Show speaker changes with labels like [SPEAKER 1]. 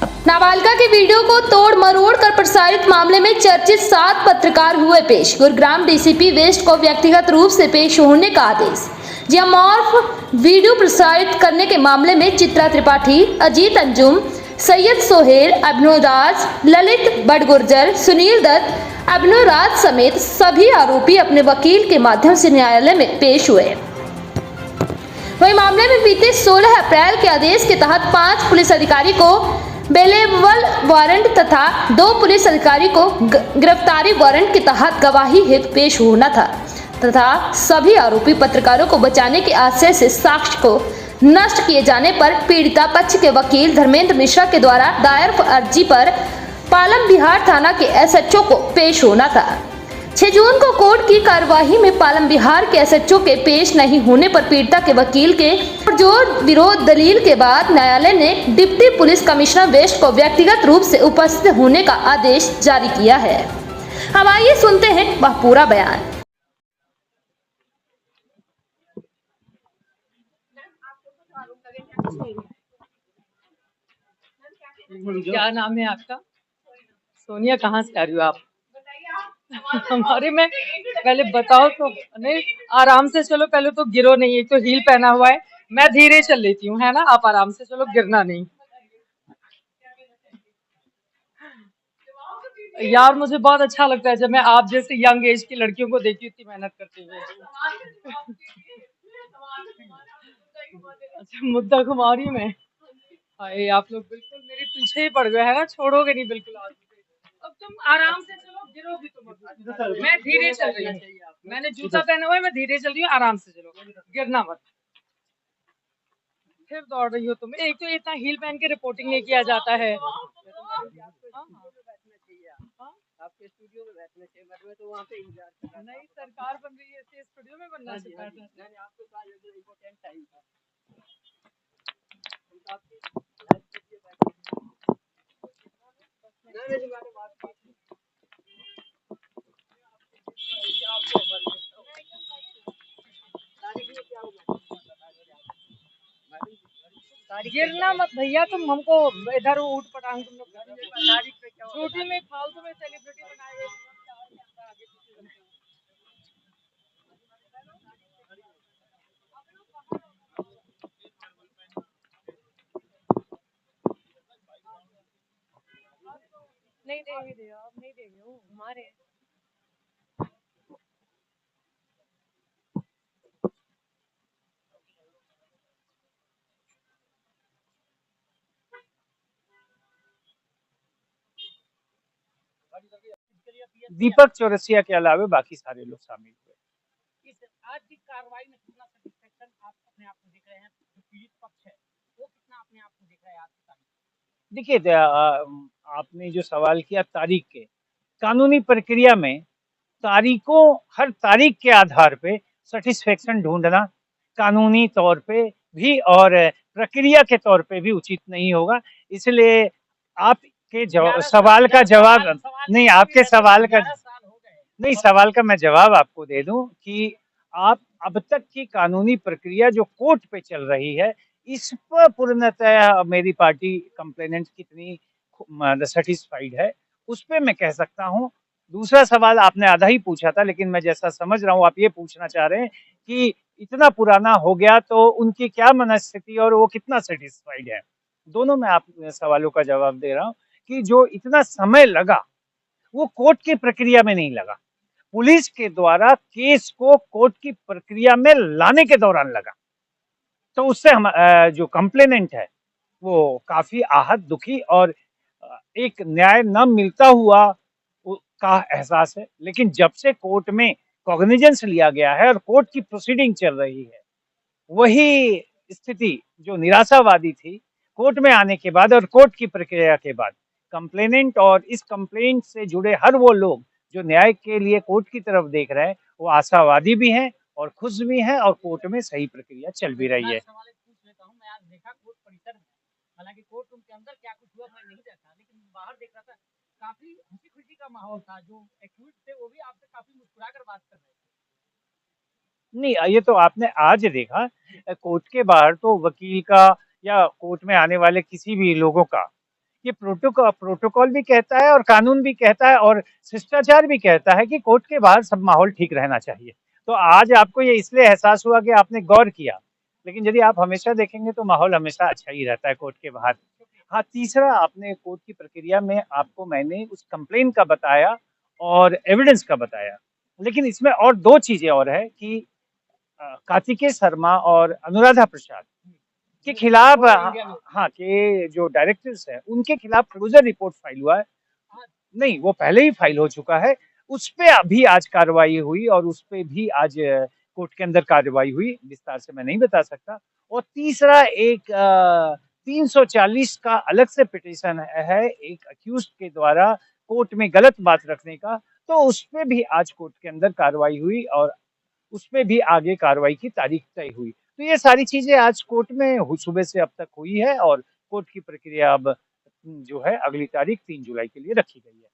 [SPEAKER 1] नाबालिगा के वीडियो को तोड़ मरोड़ कर प्रसारित मामले में चर्चित 7 पत्रकार हुए पेश। गुरुग्राम डीसीपी वेस्ट को व्यक्तिगत रूप से पेश होने का आदेश। जियोमॉर्फ वीडियो प्रसारित करने के मामले में चित्रा त्रिपाठी, अजीत अंजुम, सैयद सोहेल, अभिनव राज, ललित बड़गुर्जर, सुनील दत्त, अभिनव राज समेत सभी आरोपी अपने वकील के माध्यम से न्यायालय में पेश हुए। वही मामले में बीते 16 अप्रैल के आदेश के तहत 5 पुलिस अधिकारी को बेलेबल वारंट तथा 2 पुलिस अधिकारी को गिरफ्तारी वारंट के तहत गवाही हेतु पेश होना था तथा सभी आरोपी पत्रकारों को बचाने के आशय से साक्ष्य को नष्ट किए जाने पर पीड़िता पक्ष के वकील धर्मेंद्र मिश्रा के द्वारा दायर अर्जी पर पालम बिहार थाना के एसएचओ को पेश होना था। 6 जून को कोर्ट की कार्यवाही में पालम बिहार के एसएचओ के पेश नहीं होने पर पीड़िता के वकील के जोर विरोध दलील के बाद न्यायालय ने डिप्टी पुलिस कमिश्नर वेस्ट को व्यक्तिगत रूप से उपस्थित होने का आदेश जारी किया है। अब आइए सुनते हैं वह पूरा बयान।
[SPEAKER 2] क्या नाम है आपका? सोनिया, कहाँ से आ रही हो आप? हमारे में पहले बताओ तो। नहीं, आराम से चलो, पहले तो गिरो नहीं। एक तो हील पहना हुआ है, मैं धीरे चल लेती हूँ, है ना? आप आराम से चलो, गिरना नहीं। यार मुझे बहुत अच्छा लगता है जब मैं आप जैसे यंग एज की लड़कियों को देखती हूँ इतनी मेहनत करती हुए। अच्छा, मुद्दा घुमा रही हूँ मैं। हाय, आप लोग बिल्कुल मेरे पीछे ही पड़ गए, है ना? छोड़ोगे नहीं बिल्कुल आज। अब तुम आराम से चलो, गिरोगी तुम। मैं धीरे चल रही हूँ, मैंने जूता पहना हुआ है, मैं धीरे चल रही हूँ, आराम से चलो, गिरना मत। फिर दौड़ रही हो तुम। एक तो इतना हील पहन के रिपोर्टिंग नहीं किया जाता है। आपके स्टूडियो में बैठने चाहिए, मैं तो वहाँ पे इंतजार कर रहा था। नहीं, सरकार बन रही है, इसलिए स्टूडियो में बनना चाहता है। मैंने आपको कहा ये तो इम्पोर्टेंट टाइम था। गिरना मत भैया, तुम हमको इधर ऊट पटांग तुम लोग छुट्टी में फालतू में सेलिब्रिटी बनाए हुए। नहीं देंगे, आप नहीं देंगे, वो हमारे
[SPEAKER 3] दीपक चौरसिया के अलावा बाकी सारे लोग शामिल हुए।
[SPEAKER 4] आज की कार्रवाई में कितना सेटिस्फेक्शन आप अपने आप को दिख रहे हैं? जो पीड़ित पक्ष है वो कितना अपने आप को दिख रहा है आज की तारीख?
[SPEAKER 3] देखिए, आपने जो सवाल किया तारीख के, कानूनी प्रक्रिया में तारीखों, हर तारीख के आधार पे सेटिस्फेक्शन ढूंढना कानूनी तौर पे भी और प्रक्रिया के तौर पे भी उचित नहीं होगा। इसलिए आपके सवाल का जवाब नहीं, आपके सवाल का नहीं, सवाल का मैं जवाब आपको दे दूं कि आप अब तक की कानूनी प्रक्रिया जो कोर्ट पे चल रही है, इस पर पूर्णतः मेरी पार्टी कंप्लेनेंट कितनी सेटिस्फाइड है, उस पे मैं कह सकता हूं। दूसरा सवाल आपने आधा ही पूछा था, लेकिन मैं जैसा समझ रहा हूँ आप ये पूछना चाह रहे हैं कि इतना पुराना हो गया तो उनकी क्या मनस्थिति और वो कितना सेटिस्फाइड है। दोनों में आप सवालों का जवाब दे रहा हूँ कि जो इतना समय लगा वो कोर्ट की प्रक्रिया में नहीं लगा, पुलिस के द्वारा केस को कोर्ट की प्रक्रिया में लाने के दौरान लगा। तो उससे हम जो कंप्लेनेंट है वो काफी आहत, दुखी और एक न्याय न मिलता हुआ का एहसास है। लेकिन जब से कोर्ट में कॉग्निजेंस लिया गया है और कोर्ट की प्रोसीडिंग चल रही है, वही स्थिति जो निराशावादी थी कोर्ट में आने के बाद और कोर्ट की प्रक्रिया के बाद, कंप्लेनेंट और इस कंप्लेंट से जुड़े हर वो लोग जो न्याय के लिए कोर्ट की तरफ देख रहे हैं, वो आशावादी भी हैं और खुश भी हैं और कोर्ट में सही प्रक्रिया चल भी रही है।
[SPEAKER 4] सवाल एक पूछ लेता हूं, मैं आज देखा कोर्ट परिसर में, हालांकि कोर्ट रूम के अंदर क्या कुछ हुआ मैं नहीं देखा, लेकिन बाहर देख रहा था, काफी हंसी खुशी का माहौल था। जो एक्यूज थे वो भी आपसे काफी मुस्कुरा कर बात कर रहे थे।
[SPEAKER 3] नहीं, ये तो आपने आज देखा। कोर्ट के बाहर तो वकील का या कोर्ट में आने वाले किसी भी लोगों का ये प्रोटोकॉल भी कहता है और कानून भी कहता है और शिष्टाचार भी कहता है कि कोर्ट के बाहर सब माहौल ठीक रहना चाहिए। तो आज आपको ये इसलिए एहसास हुआ कि आपने गौर किया, लेकिन यदि आप हमेशा देखेंगे तो माहौल हमेशा अच्छा ही रहता है कोर्ट के बाहर। हाँ, तीसरा आपने कोर्ट की प्रक्रिया में आपको मैंने उस कंप्लेन का बताया और एविडेंस का बताया, लेकिन इसमें और 2 चीजें और है कि कार्तिकेय शर्मा और अनुराधा प्रसाद के खिलाफ हाँ, के जो डायरेक्टर्स हैं उनके खिलाफ क्लोजर रिपोर्ट फाइल हुआ है। नहीं, वो पहले ही फाइल हो चुका है। उस पे अभी आज कार्रवाई हुई और उस पे भी आज कोर्ट के अंदर कार्रवाई हुई, विस्तार से मैं नहीं बता सकता। और तीसरा एक 340 का अलग से पिटीशन है एक अक्यूज्ड के द्वारा कोर्ट में गलत बात रखने का, तो उस पे भी आज कोर्ट के अंदर कार्रवाई हुई और उसमें भी आगे कार्रवाई की तारीख तय हुई। तो ये सारी चीजें आज कोर्ट में सुबह से अब तक हुई है और कोर्ट की प्रक्रिया अब जो है अगली तारीख 3 जुलाई के लिए रखी गई है।